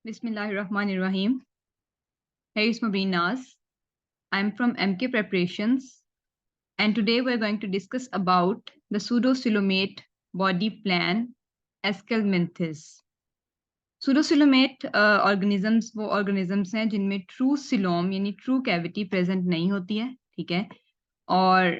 Bismillahirrahmanirrahim. Hey, it's Mabeen Naz. I'm from MK Preparations, and today we're going to discuss about the pseudocoelomate body plan, Ascalminthis. Pseudocoelomate organisms वो organisms हैं जिनमें true coelom यानी true cavity present नहीं होती है, ठीक है? और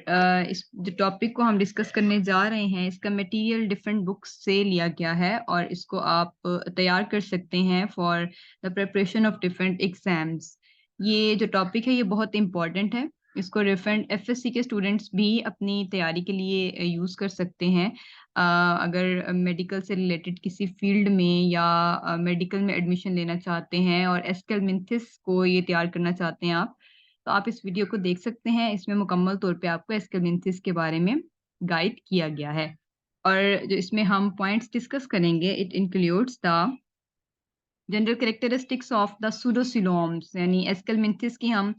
इस जो टॉपिक को हम डिस्कस करने जा रहे हैं इसका मटेरियल डिफरेंट बुक्स से लिया गया है और इसको आप तैयार कर सकते हैं for the preparation of different exams. ये जो टॉपिक है ये बहुत इंपॉर्टेंट है। इसको डिफरेंट एफएससी के स्टूडेंट्स भी अपनी तैयारी के लिए यूज़ कर सकते हैं। अगर मेडिकल से रिलेटेड किसी फील्ड में या मेडिकल में एडमिशन लेना चाहते हैं और एस्केलमिंथिस को ये तैयार करना चाहते हैं आप, तो आप इस वीडियो को देख सकते हैं। इसमें मुकम्मल तौर पे आपको एस्केलमिंथिस के बारे में गाइड किया गया है और जो इसमें हम पॉइंट्स डिस्कस करेंगे it includes the general characteristics of the pseudocoeloms, यानी एस्केलमिंथिस की हम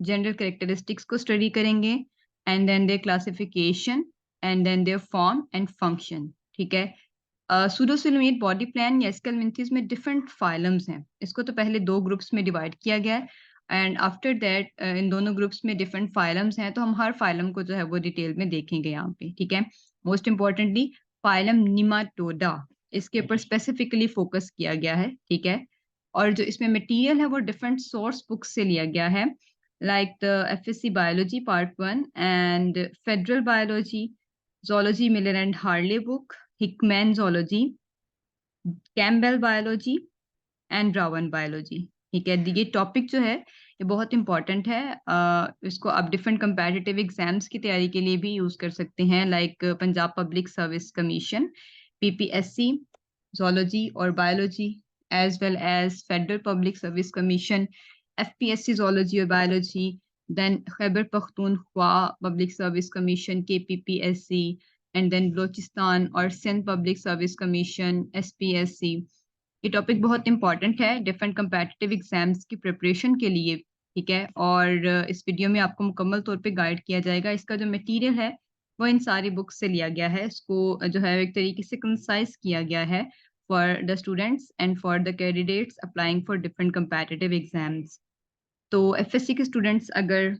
जनरल कैरेक्टरिस्टिक्स को स्टडी करेंगे and then their classification and then their form and function, ठीक है। सूडोसिलोमेट बॉडी प्लान या एस्केलमिंथिस में डिफरेंट फाइलम्स हैं। इसको तो पहले दो ग्रुप्स में डिवाइड किया गया है एंड आफ्टर दैट इन दोनों ग्रुप्स में डिफरेंट फाइलम्स हैं, तो हम हर फाइलम को जो है वो डिटेल में देखेंगे यहाँ पे, ठीक है। मोस्ट इम्पोर्टेंटली फाइलम निमाटोडा, इसके ऊपर स्पेसिफिकली फोकस किया गया है, ठीक है। और जो इसमें मटेरियल है वो डिफरेंट सोर्स बुक्स से लिया गया है, like the FSc biology part 1 and federal biology, zoology Miller and Harley book, Hickman zoology, Campbell biology and Ravan biology, ठीक है। ये टॉपिक जो है ये बहुत इंपॉर्टेंट है। इसको आप डिफरेंट कंपैटिटिव एग्जाम्स की तैयारी के लिए भी यूज कर सकते हैं, like Punjab public service commission, PPSC zoology और biology, as well as federal public service commission, FPSC zoology और biology, then Khyber Pakhtunkhwa public service commission के पीपीएससी, एंड देन बलोचिस्तान और Sindh public service commission SPSC. ये टॉपिक बहुत इंपॉर्टेंट है डिफरेंट कंपैटिटिव एग्जाम्स की preparation के लिए, ठीक है। और इस वीडियो में आपको मुकम्मल तौर पे गाइड किया जाएगा। इसका जो मटेरियल है वो इन सारी बुक्स से लिया गया है। इसको जो है एक तरीके से कंसाइज किया गया है for the students and for the candidates applying for different competitive exams. तो एफएससी के स्टूडेंट्स अगर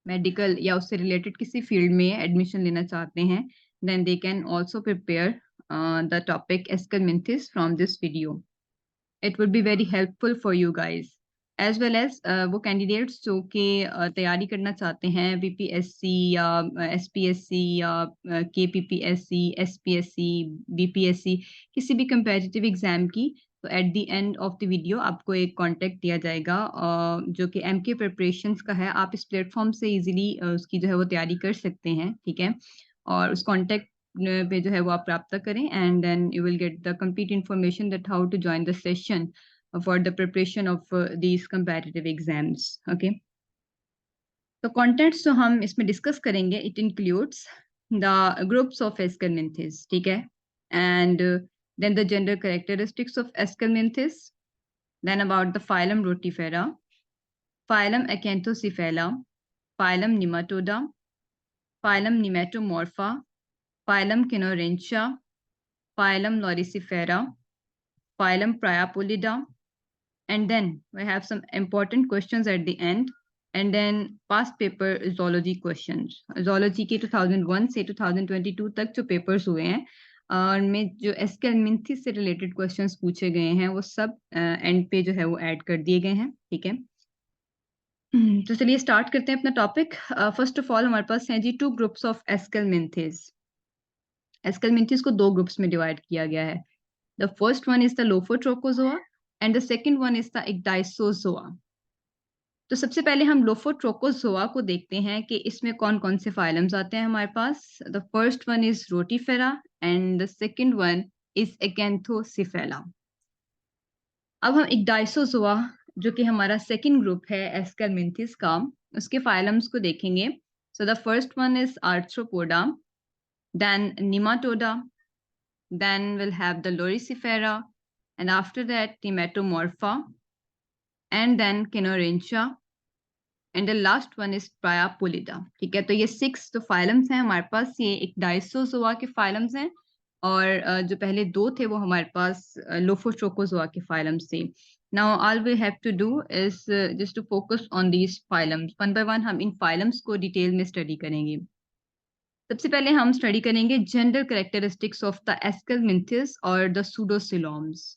मेडिकल या उससे रिलेटेड किसी फील्ड में एडमिशन लेना चाहते हैं, then they can also prepare the topic Ascalminthis from this video. It would be very helpful for you guys, as well as वो कैंडिडेट्स जो कि तैयारी करना चाहते हैं बीपीएससी या एसपीएससी या केपीपीएससी, एसपीएससी, बीपीएससी, किसी भी कंपेटिटिव एग्जाम की, तो at the end of the video आपको एक कांटेक्ट दिया जाएगा जो कि एमके प्रिपरेशंस का है। आप इस प्लेटफॉर्म से इजीली उसकी जो है वो तैयारी कर सकते हैं, ठीक है। और उस कांटेक्ट पे जो है वो आप प्राप्त करें and then you will get the complete information that how to join the session for the preparation of these competitive exams. Okay. तो contents जो हम इसमें डिस्कस करेंगे it includes the groups of Aschelminthes, ठीक है, and then the general characteristics of Ascalminthis, then about the phylum Rotifera, phylum Acanthocephala, phylum Nematoda, phylum Nematomorpha, phylum Canorrhyncha, phylum Loricifera, phylum Priapolida, and then we have some important questions at the end, and then past paper zoology questions, zoology के 2001 से 2022 तक जो papers हुए हैं और में जो एस्केलमिंथिस से रिलेटेड क्वेश्चंस पूछे गए हैं वो सब एंड पे जो है वो ऐड कर दिए गए हैं, ठीक है। तो चलिए स्टार्ट करते हैं अपना टॉपिक। फर्स्ट ऑफ ऑल हमारे पास हैं जी two groups of Aschelminthes. Aschelminthes को दो ग्रुप्स में डिवाइड किया गया है। The first one is the Lophotrochozoa and the second one is the Ecdysozoa. तो सबसे पहले हम लोफोट्रोकोजोआ को देखते हैं कि इसमें कौन कौन से फाइलम्स आते हैं हमारे पास। The first one is Rotifera and the second one is Acanthocephala. अब हम इक्डाइसोजोआ जो कि हमारा सेकंड ग्रुप है एस्केलमिंथिस का, उसके फाइलम्स को देखेंगे। So the first one is Arthropoda, then Nematoda, then we'll have the Loricifera, and after that Nematomorpha, and then Canorrhyncha, and the last one is Priapolida, ठीक है। तो ये 6 जो फाइलम्स हैं हमारे पास, ये एक डाइसोजोआ के फाइलम्स हैं और जो पहले 2 थे वो हमारे पास लोफोट्रोकोज़ोआ के फाइलम्स थे। Now all we have to do is just to focus on these phylums. One by one हम इन फाइलम्स को डिटेल में स्टडी करेंगे। सबसे पहले हम स्टडी करेंगे general characteristics of the Aschelminthes और the pseudocoeloms.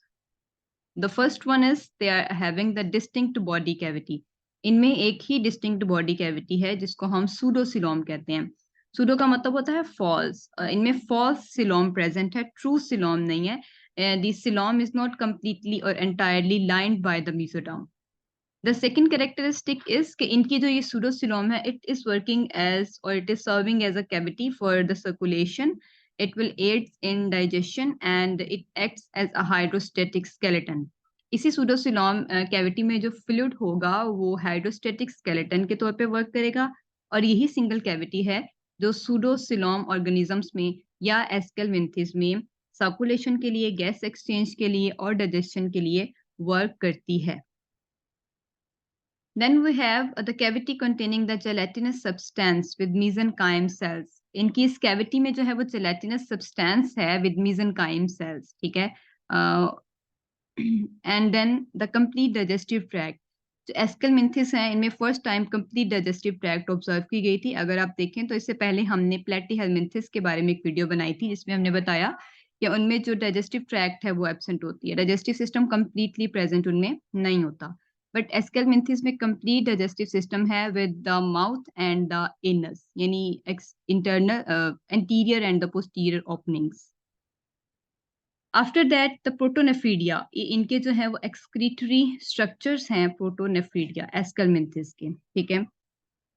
The first one is they are having the distinct body cavity. इनमें एक ही डिस्टिंक्ट बॉडी कैविटी है जिसको हम सूडोसिलोम कहते हैं। सूडो का मतलब होता है फॉल्स। इनमें फॉल्स सिलोम प्रेजेंट है, ट्रू सिलोम नहीं है। The coelom is not completely और entirely lined by the mesoderm. The second characteristic is कि इनकी जो ये सूडोसिलोम है, इट इज वर्किंग एज और it is serving as a cavity for the circulation. It will aid in digestion and it acts as a hydrostatic skeleton. इसी pseudocoelom cavity में जो fluid होगा वो हाइड्रोस्टेटिक स्केलेटन के तौर पे वर्क करेगा। और यही सिंगल कैविटी है जो सूडोसिलोम ऑर्गेनिजम्स में या एस्केलमिंथिस में सर्कुलेशन के लिए, गैस एक्सचेंज के लिए और डाइजेशन के लिए वर्क करती है। Then we have the cavity containing the gelatinous substance with mesenchyme cells. इनकी इस कैविटी में जो है वो gelatinous substance है with mesenchyme cells, ठीक है। And then the complete digestive tract. जो एस्केलमिंथिस हैं इनमें first time complete digestive tract observe की गई थी। अगर आप देखें तो इससे पहले हमने प्लेटीहेलमिंथिस के बारे में एक वीडियो बनाई थी जिसमें हमने बताया कि उनमें जो डाइजेस्टिव ट्रैक्ट है वो एब्सेंट होती है, डाइजेस्टिव सिस्टम कंप्लीटली प्रेजेंट उनमें नहीं होता। बट एस्केलमिंथिस में कंप्लीट डाइजेस्टिव सिस्टम है with the mouth and the anus, यानी internal anterior and the posterior openings. After that the protonephridia, इनके जो है वो एक्सक्रीटरी स्ट्रक्चर्स हैं प्रोटोनेफ्रीडिया एस्केलमिंथिस के, ठीक है।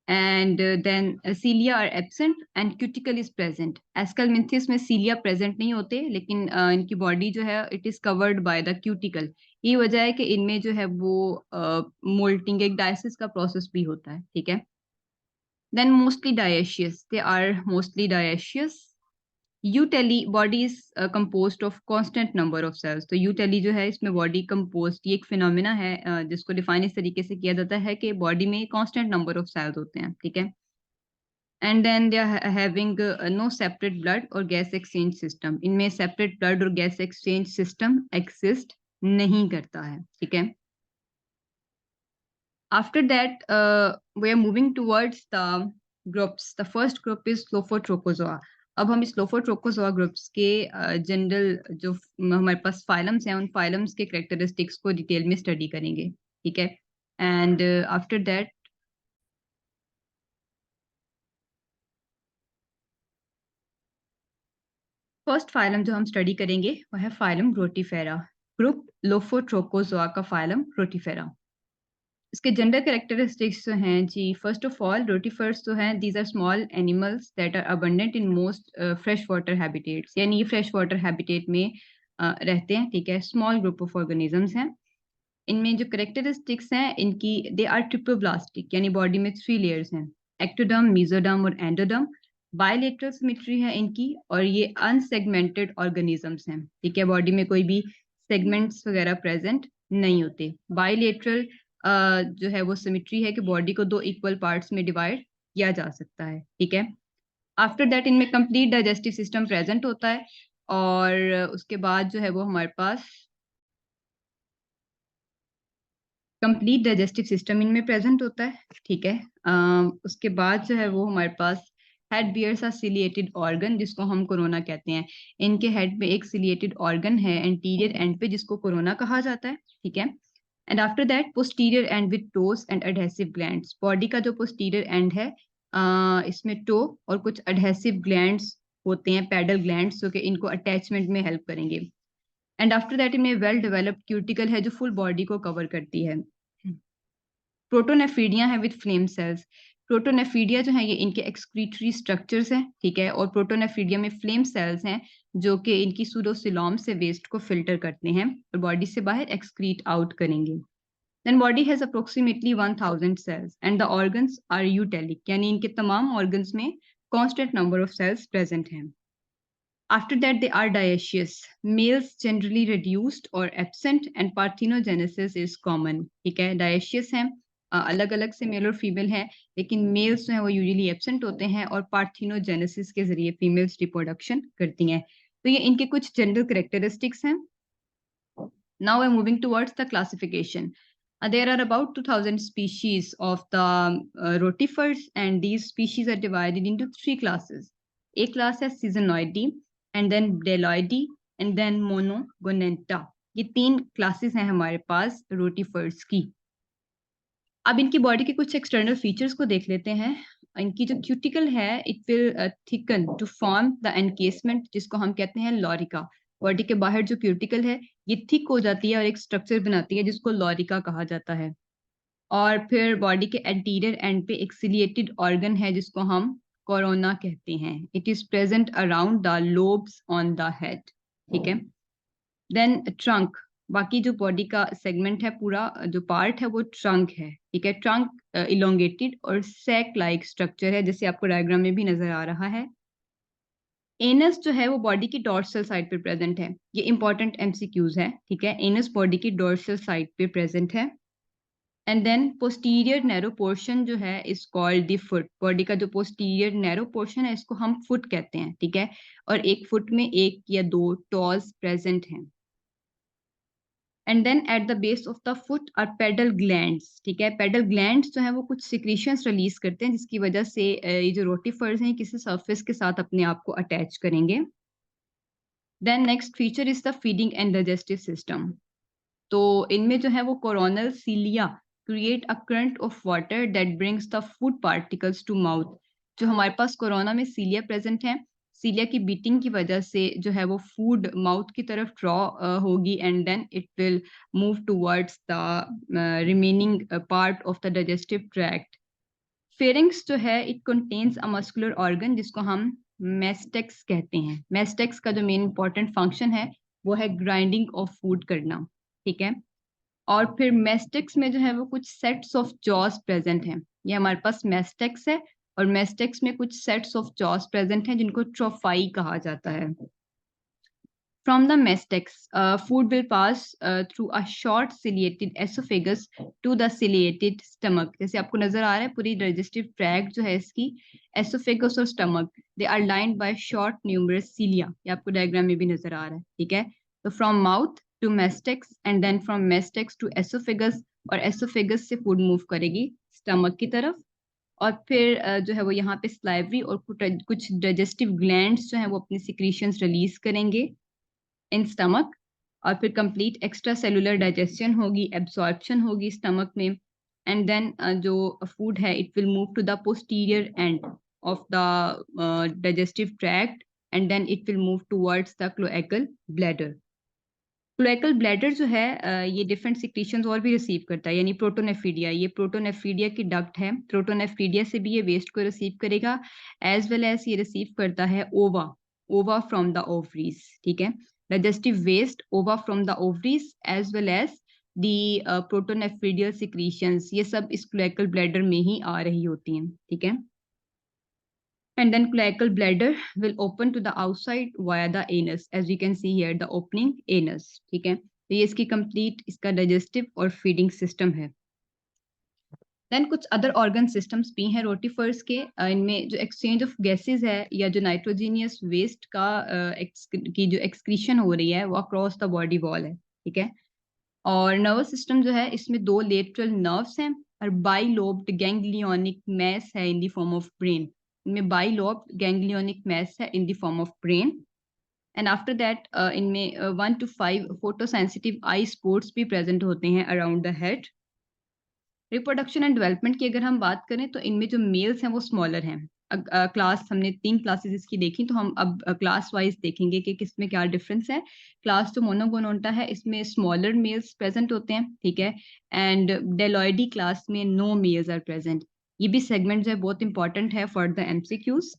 And then cilia are absent and cuticle is present. Aschelminthes में सीलिया प्रेजेंट नहीं होते, लेकिन इनकी बॉडी जो है it is covered by the cuticle. ये वजह है कि इनमें जो है वो मोल्टिंग, एक डायसिस का प्रोसेस भी होता है, ठीक है। Then mostly dioecious, they are mostly dioecious. Eutely body is composed of constant number of cells. तो यूटेली जो है इसमें बॉडी कंपोज्ड, ये एक फिनोमिना है जिसको डिफाइन इस तरीके से किया जाता है कि बॉडी में कांस्टेंट नंबर ऑफ सेल्स होते हैं, ठीक है। And then they are having no separate blood और गैस एक्सचेंज सिस्टम। इनमें सेपरेट ब्लड और गैस एक्सचेंज सिस्टम एक्सिस्ट नहीं करता है, ठीक है। After that, we are moving towards the groups. The first group is Lophotrochozoa. अब हम इस लोफोट्रोकोजोआ ग्रुप्स के जनरल जो हमारे पास फाइलम्स हैं उन फाइलम्स के कैरेक्टरिस्टिक्स को डिटेल में स्टडी करेंगे, ठीक है। And after that first phylum जो हम स्टडी करेंगे वो है फाइलम रोटीफेरा। ग्रुप लोफोट्रोकोजोआ का फाइलम रोटीफेरा। इसके जेंडर कैरेक्टरिस्टिक्स जो हैं जी, फर्स्ट ऑफ ऑल रोटीफर्स जो हैं these are small animals that are abundant in most fresh water habitats, यानी ये फ्रेश वाटर हैबिटेट में रहते हैं, ठीक है। स्मॉल ग्रुप ऑफ ऑर्गेनिजम्स हैं। इनमें जो कैरेक्टरिस्टिक्स हैं इनकी, दे आर ट्रिप्लोब्लास्टिक, यानी बॉडी में 3 लेयर्स हैं, एक्टोडर्म, मेसोडर्म और एंडोडर्म। बायलेटरल सिमेट्री है इनकी और ये अनसेगमेंटेड ऑर्गेनिजम्स हैं, ठीक है। बॉडी में कोई भी सेगमेंट्स वगैरह प्रेजेंट नहीं होते। बायलेटरल जो है वो सिमेट्री है कि बॉडी को 2 इक्वल पार्ट्स में डिवाइड किया जा सकता है, ठीक है। आफ्टर दैट इनमें कंप्लीट डाइजेस्टिव सिस्टम प्रेजेंट होता है और उसके बाद जो है वो हमारे पास कंप्लीट डाइजेस्टिव सिस्टम इनमें प्रेजेंट होता है, ठीक है। उसके बाद जो है वो हमारे पास head bears a ciliated organ जिसको हम कोरोना कहते हैं। इनके हेड में एक सिलिएटेड ऑर्गन है एंटीरियर एंड पे जिसको कोरोना कहा जाता है, ठीक है। And after that posterior end with toes and adhesive glands. Body का जो पोस्टीरियर एंड है इसमें टो और कुछ एडहेसिव ग्लैंड्स होते हैं, पैडल ग्लैंड्स, जो कि इनको अटैचमेंट में हेल्प करेंगे। एंड आफ्टर दैट इनमें वेल डेवलप्ड क्यूटिकल है जो फुल बॉडी को कवर करती है। प्रोटोनेफीडिया है विद फ्लेम सेल्स। प्रोटोनेफीडिया जो है ये इनके एक्सक्रीटरी स्ट्रक्चर्स हैं, ठीक है। और प्रोटोनेफीडिया में फ्लेम सेल्स हैं जो कि इनकी सूडोसिलोम से वेस्ट को फिल्टर करते हैं और बॉडी से बाहर एक्सक्रीट आउट करेंगे। Then body has approximately 1000 cells and the organs are eutelic, यानी इनके तमाम ऑर्गन्स में constant number of cells present हैं। After that, they are dioecious. Males generally reduced or absent and parthenogenesis is common. ठीक है, dioecious हैं, अलग अलग से मेल और फीमेल हैं, लेकिन मेल्स जो हैं वो यूजुअली एब्सेंट होते हैं और पार्थिनोजेनेसिस के जरिए फीमेल्स रिप्रोडक्शन करती हैं। तो ये इनके कुछ जनरल करेक्टरिस्टिक्स हैं. Now we're moving towards the classification. There are about 2000 species of the rotifers, and these species are divided into three classes. A class है Seasonoideae, and then Bdelloideae, and then Monogonenta. ये तीन classes हैं हमारे पास rotifers की. अब इनकी body के कुछ एक्सटर्नल फीचर्स को देख लेते हैं. इनकी जो क्यूटिकल है, it will thicken to form the encasement, जिसको हम कहते हैं लॉरिका. बॉडी के बाहर जो क्यूटिकल है ये थिक हो जाती है और एक स्ट्रक्चर बनाती है जिसको लॉरिका कहा जाता है. और फिर बॉडी के एंटीरियर एंड पे एक सिलिएटेड ऑर्गन है जिसको हम कोरोना कहते हैं. It is present around the lobes on the head. ठीक है. देन ट्रंक, बाकी जो बॉडी का सेगमेंट है, पूरा जो पार्ट है वो ट्रंक है. ठीक है. ट्रंक इलोंगेटेड और सैक लाइक स्ट्रक्चर है, जैसे आपको डायग्राम में भी नजर आ रहा है. एनस जो है वो बॉडी की डोर्सल साइड पे प्रेजेंट है. ये इंपॉर्टेंट एमसीक्यूज है. ठीक है. एनस बॉडी की डोर्सल साइड पे प्रेजेंट है. And then posterior narrow portion जो है is called the foot. Body का जो पोस्टीरियर नैरो पोर्शन है इसको हम फुट कहते हैं. ठीक है. और एक फुट में एक या दो टॉज प्रेजेंट हैं. And then at the base of the foot are pedal glands. ठीक है. पेडल ग्लैंड्स जो है वो कुछ सिक्रीशंस रिलीज करते हैं जिसकी वजह से ये जो रोटीफर्स हैं किसी सरफेस के साथ अपने आप को अटैच करेंगे. Then next feature is the feeding and digestive system. तो इनमें जो है वो coronal cilia create a current of water that brings the food particles to mouth. जो हमारे पास कोरोना में सीलिया प्रेजेंट है, सीलिया की बीटिंग की वजह से जो है वो फूड माउथ की तरफ ड्रॉ होगी and then it will move towards the remaining part of the digestive tract. Pharynx जो है it contains a muscular organ जिसको हम मेस्टेक्स कहते हैं. मेस्टेक्स का जो मेन इंपॉर्टेंट फंक्शन है वो है ग्राइंडिंग ऑफ फूड करना. ठीक है. और फिर मेस्टेक्स में जो है वो कुछ सेट्स ऑफ जॉस प्रेजेंट हैं. ये हमारे पास मेस्टेक्स है और मेस्टेक्स में कुछ सेट्स ऑफ जॉस प्रेजेंट हैं जिनको ट्रोफाई कहा जाता है. From the mastex, food will pass through a short ciliated esophagus to the ciliated stomach. जैसे आपको नजर आ रहा है पूरी digestive tract जो है इसकी esophagus और stomach, they are lined by short numerous cilia. ये आपको diagram में भी नजर आ रहा है. ठीक है. तो from mouth to mastex and then from mastex to esophagus, और esophagus से food move करेगी stomach की तरफ. और फिर जो है वो यहाँ पे salivary और कुछ digestive glands जो है वो अपनी secretions release करेंगे इन स्टमक. और फिर कंप्लीट एक्स्ट्रा सेलुलर डाइजेशन होगी, एब्सॉर्प्शन होगी स्टमक में. एंड देन जो फूड है it will move to the posterior end of the digestive tract and then it will move towards the cloacal bladder. Cloacal bladder जो है ये different secretions और भी रिसीव करता है, यानी प्रोटोनेफ्रीडिया. ये प्रोटोनेफ्रीडिया की डक्ट है. प्रोटोनेफ्रीडिया से भी ये वेस्ट को रिसीव करेगा, एज वेल एज ये रिसीव करता है ओवा फ्रॉम द ओवरीज. ठीक है. digestive waste, ova from the ovaries as well as the protonephridial secretions, ये सब इस cloacal bladder में ही आ रही होती हैं. ठीक है. And then cloacal bladder will open to the outside via the anus, as we can see here the opening anus. ठीक है. तो ये इसकी complete इसका digestive और feeding system है. देन कुछ अदर ऑर्गन सिस्टम्स भी हैं रोटीफर्स के. इनमें जो एक्सचेंज ऑफ गैसेस है या जो नाइट्रोजीनियस वेस्ट का की जो एक्सक्रीशन हो रही है वो अक्रॉस द बॉडी वॉल है. ठीक है. और नर्वस सिस्टम जो है इसमें दो लेटरल नर्व्स हैं और बाइलोब्ड गैंग्लियोनिक मैस है in the form of brain. इनमें बाइलोब्ड गैंग्लियोनिक मैस है in the form of brain. And after that इनमें 1 to 5 फोटोसेंसिटिव आई स्पोर्ट्स भी प्रेजेंट होते हैं around the head. Reproduction and development की अगर हम बात करें तो इनमें जो मेल्स हैं वो स्मॉलर हैं. क्लास हमने 3 क्लासेस इसकी देखी, तो हम अब क्लास वाइज देखेंगे कि किसमें क्या डिफरेंस है. क्लास जो मोनोगोनोंटा है इसमें स्मॉलर मेल्स प्रेजेंट होते हैं. ठीक है. एंड डेलॉइडी क्लास में नो मेल्स आर प्रेजेंट. ये भी सेगमेंट जो है बहुत इंपॉर्टेंट है फॉर द एमसीक्यूज.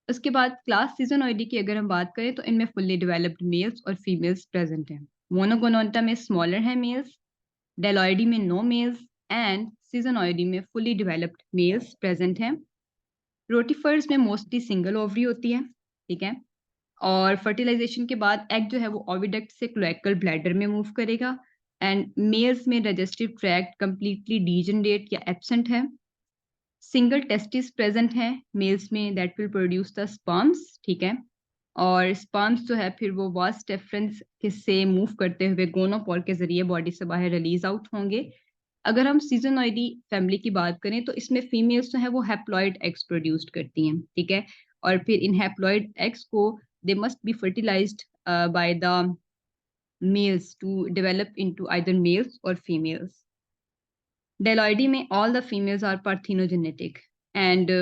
उसके बाद क्लास सीजोनॉइडी की अगर हम बात करें तो इनमें फुल्ली डेवलप्ड मेल्स और फीमेल्स प्रेजेंट हैं. मोनोगोनोंटा में स्मॉलर है मेल्स, डेलॉइडी में नो मेल्स एंड सीजोनॉइडी में फुली डेवलप्ड मेल्स प्रेजेंट हैं. रोटीफर्स में मोस्टली सिंगल ओवरी होती है. ठीक है. और फर्टिलाइजेशन के बाद एग जो है वो ओविडक्ट से क्लोएकल ब्लैडर में मूव करेगा. एंड मेल्स में डाइजेस्टिव ट्रैक्ट कंप्लीटली डीजनरेट या एब्सेंट है. सिंगल टेस्टिस प्रेजेंट है मेल्स में that will produce the sperms. ठीक है. और स्पर्म्स जो है फिर वो वास्ट डिफरेंस से मूव करते हुए गोनोपोर के जरिए बॉडी से बाहर रिलीज आउट होंगे। अगर हम सीजोनॉइडी फैमिली की बात करें तो इसमें फीमेल्स जो है वो हैप्लॉइड एग्स प्रोड्यूस करती हैं, ठीक है। और फिर इन हैप्लॉइड एग्स को they must be fertilized by the males to develop into either males or females. Deloidy में all the females are parthenogenetic and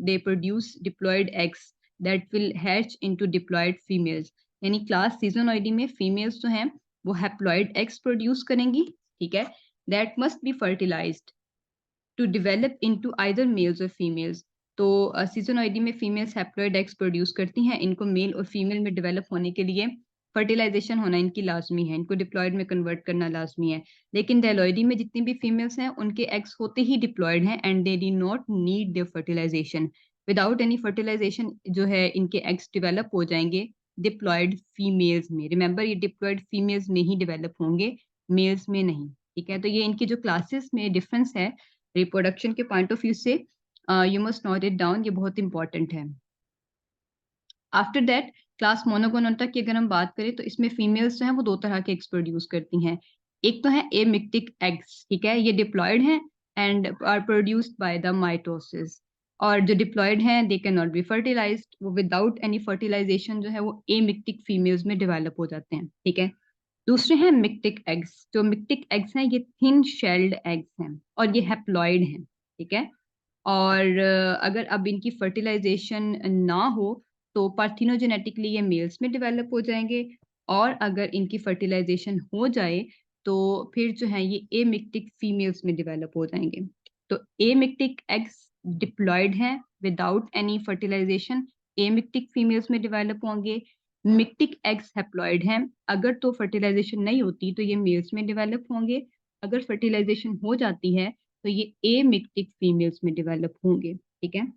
they produce diploid eggs that will hatch into diploid females. यानी class सीजोनॉइडी में females जो हैं वो haploid eggs produce करेंगी, ठीक है, that must be fertilized to develop into either males or females. तो सीजोनॉइडी में फीमेल्स हैप्लॉइड एग्स प्रोड्यूस करती हैं, इनको मेल और फीमेल में डेवलप होने के लिए फर्टिलाइजेशन होना इनकी लाजमी है, इनको डिप्लॉयड में कन्वर्ट करना लाजमी है। लेकिन डेलॉइडी में जितनी भी फीमेल्स हैं उनके एग्स होते ही डिप्लॉयड हैं and they do not need their fertilization. Without any fertilization जो है इनके एग्स डेवलप हो जाएंगे डिप्लॉयड फीमेल्स में। रिमेंबर ये डिप्लॉयड फीमेल्स में ही डेवलप होंगे, मेल्स में नहीं, ठीक है। तो ये इनकी जो क्लासेस में डिफरेंस है रिप्रोडक्शन के पॉइंट ऑफ व्यू से, you must note it down, ये बहुत इंपॉर्टेंट है। आफ्टर दैट क्लास मोनोगोनोटा की अगर हम बात करें तो इसमें फीमेल्स जो हैं वो दो तरह के एग्स प्रोड्यूस करती हैं। एक तो है एमिक्टिक एग्स, ठीक है, ये डिप्लॉयड हैं and are produced by the mitosis. और जो डिप्लॉयड हैं they can not be fertilized, वो विदाउट एनी फर्टिलाइजेशन जो है वो एमिक्टिक फीमेल्स में डेवलप हो जाते हैं, ठीक है। दूसरे हैं मिक्टिक एग्स। जो मिक्टिक एग्स हैं ये थिन शेल्ड एग्स हैं और ये हैप्लॉइड हैं, ठीक है। और अगर अब इनकी फर्टिलाइजेशन ना हो तो पार्थिनोजेनेटिकली ये मेल्स में डेवलप हो जाएंगे, और अगर इनकी फर्टिलाइजेशन हो जाए तो फिर जो है ये एमिक्टिक फीमेल्स में डेवलप हो जाएंगे। तो एमिक्टिक एग्स डिप्लॉयड हैं विदाउट एनी फर्टिलाइजेशन, एमिक्टिक फीमेल्स में डेवलप होंगे। मिक्टिक एग्स हैप्लॉयड हैं, अगर तो फर्टिलाइजेशन नहीं होती तो ये मेल्स में डेवलप होंगे, अगर फर्टिलाइजेशन हो जाती है तो ये एमिक्टिक फीमेल्स में डेवलप होंगे, ठीक है।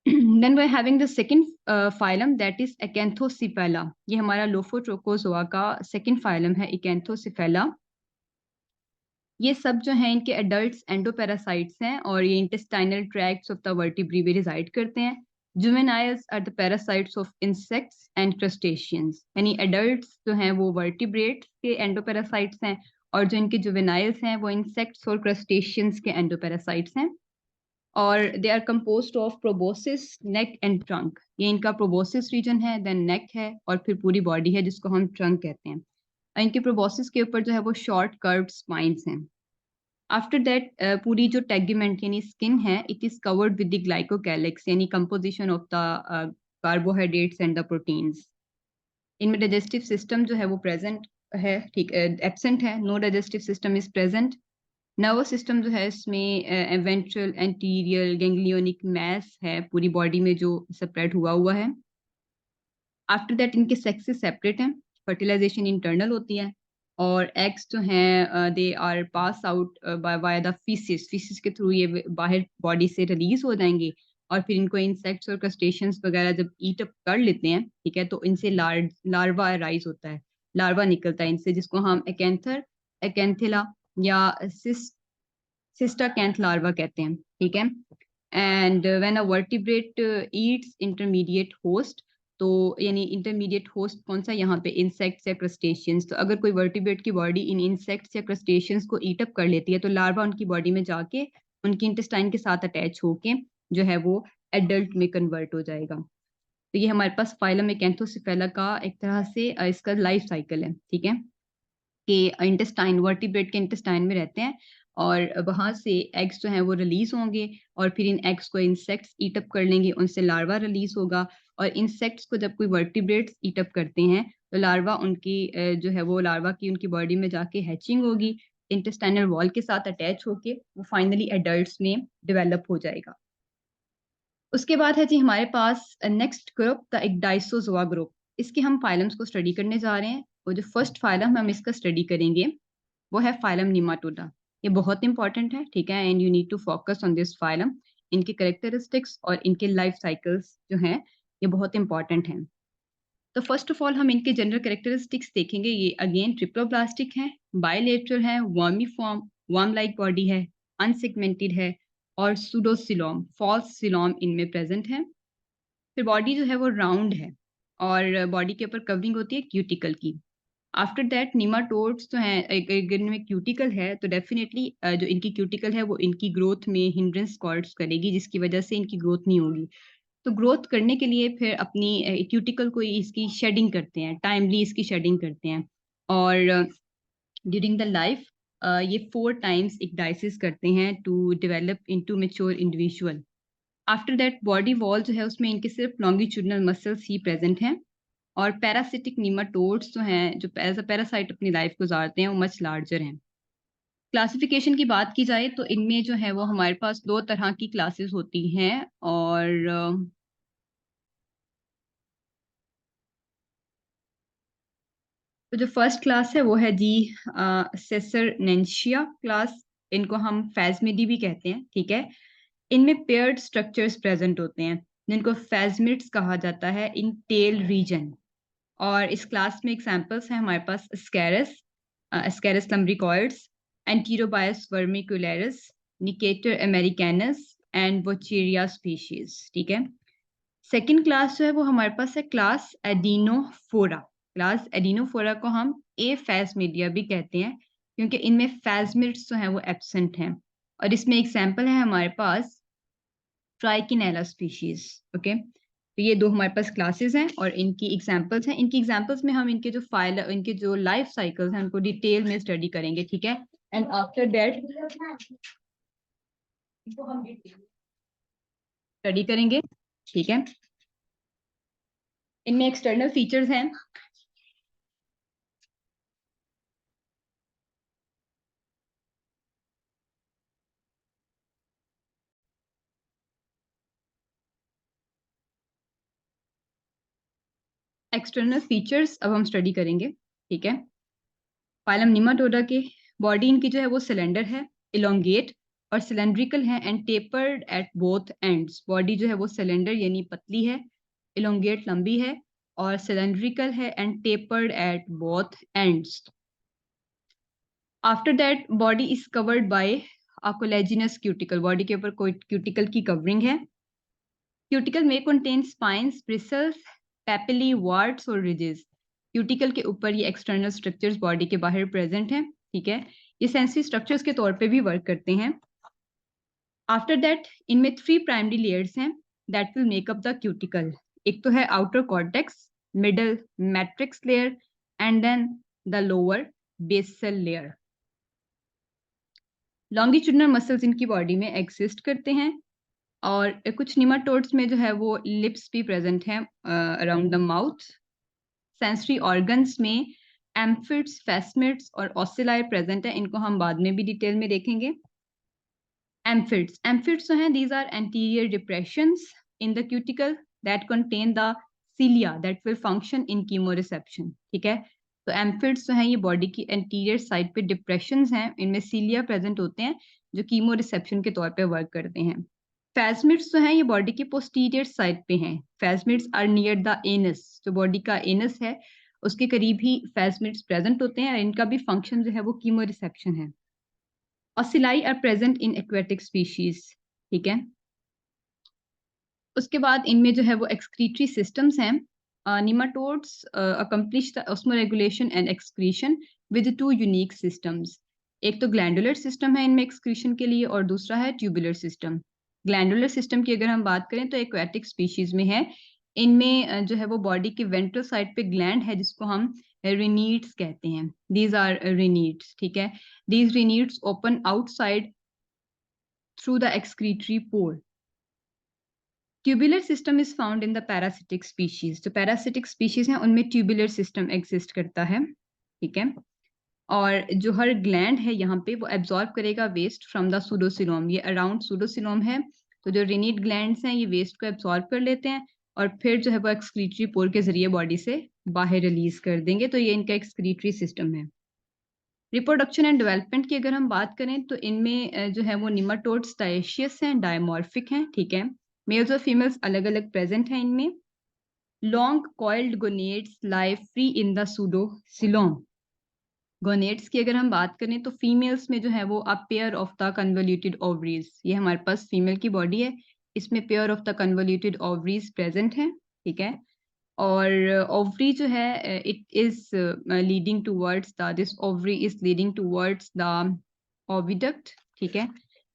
Then we're having the second phylum that is Acanthocephala. ये हमारा लोफोट्रोकोजोआ का सेकंड फाइलम है Acanthocephala। ये सब जो हैं इनके एडल्ट्स एंडोपैरासाइट्स हैं और ये intestinal tracts of the vertebrae में रिजाइड करते हैं। Juveniles are the parasites of insects and crustaceans, यानी एडल्ट्स जो हैं वो वर्टिब्रेट्स के एंडोपैरासाइट्स हैं और जो इनके जुवेनाइल्स हैं वो इंसेक्ट्स और क्रस्टेशियंस के एंडोपैरासाइट्स हैं। और they are composed of proboscis, neck and trunk. ये इनका प्रोबोसिस रीजन है, देन नेक है और फिर पूरी बॉडी है जिसको हम ट्रंक कहते हैं। इनके प्रोबोसिस के ऊपर जो है वो शॉर्ट कर्व्ड स्पाइंस हैं। आफ्टर दैट पूरी जो टेगमेंट यानी स्किन है it is covered with the glycocalyx, यानी composition of the carbohydrates and the proteins. इनमें डाइजेस्टिव सिस्टम जो है वो प्रेजेंट है, ठीक, एब्सेंट है, no digestive system is present. Nervous system जो है इसमें वेंट्रल एंटीरियर गैंग्लियोनिक मैस है पूरी बॉडी में जो सेपरेट हुआ है। आफ्टर दैट इनके सेक्सेस सेपरेट हैं, फर्टिलाइजेशन इंटरनल होती है और एग्स जो हैं they are pass out by the faeces, faeces के थ्रू ये बाहर बॉडी से रिलीज हो जाएंगे और फिर इनको इंसेक्ट्स और क्रस्टेशियंस वगैरह जब ईट अप कर लेते हैं, ठीक है, तो इनसे लार्वा राइज होता है, लार्वा निकलता है इनसे जिसको हम एकेंथर, एकेंथिला या सिस्टा कैंथ लार्वा कहते हैं, ठीक है। And when a vertebrate Yeats intermediate host, तो यानी इंटरमीडिएट होस्ट कौन सा यहाँ पे, इंसेक्ट्स या क्रस्टेशियंस। तो अगर कोई वर्टिब्रेट की बॉडी इन इंसेक्ट्स या क्रस्टेशियंस को ईट अप कर लेती है तो लार्वा उनकी बॉडी में जाके उनकी इंटेस्टाइन के साथ अटैच होके जो है वो एडल्ट में कन्वर्ट हो जाएगा। तो ये हमारे पास फाइलम एकैंथोसेफेला का एक तरह से इसका लाइफ साइकिल है, ठीक है, कि इंटेस्टाइन, वर्टिब्रेट के इंटेस्टाइन में रहते हैं और वहां से एग्स जो हैं वो रिलीज होंगे और फिर इन एग्स को इंसेक्ट्स ईट अप कर लेंगे, उनसे लार्वा रिलीज होगा और इंसेक्ट्स को जब कोई वर्टिब्रेट्स ईट अप करते हैं तो लार्वा उनकी जो है वो लार्वा की उनकी बॉडी में जाके हैचिंग होगी, इंटेस्टाइनल वॉल के साथ अटैच होके वो फाइनली एडल्ट्स में डेवलप हो जाएगा। उसके बाद है जी हमारे पास नेक्स्ट ग्रुप द इक्डाइसोजोआ ग्रुप। इसके हम फाइलम्स को स्टडी करने जा रहे हैं। वो जो फर्स्ट फाइलम हम इसका स्टडी करेंगे वो है फाइलम निमाटोडा। ये बहुत इंपॉर्टेंट है, ठीक है, and you need to focus on this phylum. इनके कैरेक्टरिस्टिक्स और इनके लाइफ साइकिल्स जो हैं ये बहुत इंपॉर्टेंट हैं। तो फर्स्ट ऑफ ऑल हम इनके जनरल कैरेक्टरिस्टिक्स देखेंगे। ये अगेन ट्रिप्लोब्लास्टिक है, बायलेटरल है, vermi form, worm like body है, अनसेगमेंटेड है, और सूडोसिलोम फॉल्स सिलोम इनमें प्रेजेंट है। फिर बॉडी जो है वो राउंड है और बॉडी के ऊपर कवरिंग होती है क्यूटिकल की। आफ्टर दैट निमाटोड्स जो हैं, अगर इनमें क्यूटिकल है तो डेफिनेटली जो इनकी क्यूटिकल है वो इनकी ग्रोथ में हिंड्रेंस कॉज करेगी, जिसकी वजह से इनकी ग्रोथ नहीं होगी। तो ग्रोथ करने के लिए फिर अपनी क्यूटिकल को इसकी शेडिंग करते हैं, टाइमली इसकी शेडिंग करते हैं। और ड्यूरिंग द लाइफ ये 4 टाइम्स एक डाइसिस करते हैं to develop into mature individual. After that body wall जो है उसमें इनके सिर्फ लॉन्गिट्यूडनल मसल्स ही प्रेजेंट हैं। और पैरासिटिक निमाटोड्स जो हैं, जो एज अ पैरासाइट अपनी लाइफ गुजारते हैं, वो मच लार्जर हैं। क्लासिफिकेशन की बात की जाए तो इनमें जो है वो हमारे पास 2 तरह की क्लासेस होती हैं। और तो जो फर्स्ट क्लास है वो है जी सेसरनेंशिया क्लास। इनको हम फैजमिडी भी कहते हैं, ठीक है। इनमें पेयर्ड स्ट्रक्चर्स प्रेजेंट होते हैं जिनको फैजमिड्स कहा जाता है इन टेल रीजन। और इस क्लास में एग्जांपल्स हैं हमारे पास स्कैरस, स्कैरस लम्ब्रिकॉइड्स, एंटीरोबायस वर्मिकुलरिस, निकेटर अमेरिकैनस एंड बोचेरिया स्पीशीज, ठीक है। सेकंड क्लास जो है वो हमारे पास है क्लास एडिनोफोरा। क्लास एडिनोफोरा को हम ए फैजमिडिया भी कहते हैं क्योंकि इनमें फैजमिड्स जो हैं वो एब्सेंट हैं। और इसमें एग्जांपल है हमारे पास ट्राइकिनेला स्पीशीज, ओके। तो ये 2 हमारे पास क्लासेस हैं और इनकी एग्जांपल्स हैं। इनकी एग्जांपल्स में हम इनके जो फाइल, इनके जो लाइफ साइकिल्स हैं उनको डिटेल में स्टडी करेंगे, ठीक है। एंड आफ्टर दैट इनको हम स्टडी करेंगे, ठीक है। इनमें एक्सटर्नल फीचर्स हैं। एक्सटर्नल फीचर्स अब हम स्टडी करेंगे, ठीक है। फाइलम निमाटोडा के बॉडी इनकी जो है वो सिलेंडर है, इलोंगेट और सिलेंड्रिकल है and tapered at both ends. Body जो है वो सिलेंडर यानी पतली है, इलोंगेट लंबी है और सिलेंड्रिकल है and tapered at both ends. After that body is covered by a collagenous cuticle. Body के ऊपर कोई क्यूटिकल की कवरिंग है। क्यूटिकल में contain spines, bristles, papillae, warts और रिजेस। क्यूटिकल के ऊपर ये एक्सटर्नल स्ट्रक्चर्स बॉडी के बाहर प्रेजेंट हैं, ठीक है। ये सेंसरी स्ट्रक्चर्स के तौर पे भी वर्क करते हैं। आफ्टर दैट इनमें 3 प्राइमरी लेयर्स हैं that will make up the cuticle. एक तो है outer cortex, middle matrix layer and then the lower basal layer. Longitudinal muscles इनकी बॉडी में एग्जिस्ट करते हैं और कुछ निमाटोड्स में जो है वो लिप्स भी प्रेजेंट हैं around the mouth. Sensory organs में एम्फिड्स, फेस्मिड्स और ऑसिलाई प्रेजेंट है। इनको हम बाद में भी डिटेल में देखेंगे। एम्फिड्स जो हैं, these are anterior depressions in the cuticle that contain the cilia that will function in chemoreception, ठीक है। तो एम्फिड्स जो हैं ये बॉडी की एंटीरियर साइड पे डिप्रेशंस हैं, इनमें सीलिया प्रेजेंट होते हैं जो कीमो रिसेप्शन के तौर पे वर्क करते हैं। फैजमिड्स जो हैं ये बॉडी की पोस्टीरियर साइड पे हैं। फैजमिड्स आर नियर द एनस। जो बॉडी का एनस है उसके करीब ही फैजमिड्स प्रेजेंट होते हैं और इनका भी फंक्शन जो है वो कीमो रिसेप्शन है। Ocelli are present in aquatic species, ठीक है। उसके बाद इनमें जो है वो एक्सक्रीटरी सिस्टम्स हैं। Nematodes accomplish the osmoregulation and excretion with 2 unique systems। एक तो ग्लैंडुलर सिस्टम है इनमें एक्सक्रीशन के लिए और दूसरा है ट्यूबुलर सिस्टम। ग्लैंडुलर सिस्टम की अगर हम बात करें तो एक्वेटिक स्पीशीज में है। इनमें जो है वो बॉडी के वेंट्रल साइड पे ग्लैंड है जिसको हम रिनीड्स कहते हैं। दीज आर रिनीड्स, ठीक है। These renettes open outside through the excretory pore. Tubular system is found in the parasitic species. जो पैरासिटिक स्पीशीज हैं उनमें ट्यूबुलर सिस्टम एग्जिस्ट करता है, ठीक है। और जो हर ग्लैंड है यहाँ पे वो एब्जॉर्ब करेगा वेस्ट फ्रॉम द सूडोसिलोम। ये अराउंड सूडोसिलोम है, तो जो रिनीड ग्लैंड्स हैं ये वेस्ट को एब्जॉर्ब कर लेते हैं और फिर जो है वो एक्सक्रीटरी पोर के जरिए बॉडी से बाहर रिलीज कर देंगे। तो ये इनका एक्सक्रीटरी सिस्टम है। रिप्रोडक्शन एंड डेवलपमेंट की अगर हम बात करें तो इनमें जो है वो निमाटोड्स डायशियस हैं, डायमॉर्फिक हैं, ठीक है। मेल्स और फीमेल्स अलग अलग प्रेजेंट हैं इनमें। Long coiled gonads lie free in the pseudocoelom. Gonads की अगर हम बात करें तो फीमेल्स में जो है वो a pair of the convoluted ovaries, ये हमारे पास फीमेल की बॉडी है, इसमें pair of the convoluted ovaries present हैं, ठीक है। और ओवरी जो है it is leading towards the this ovary is leading towards the oviduct, ठीक है।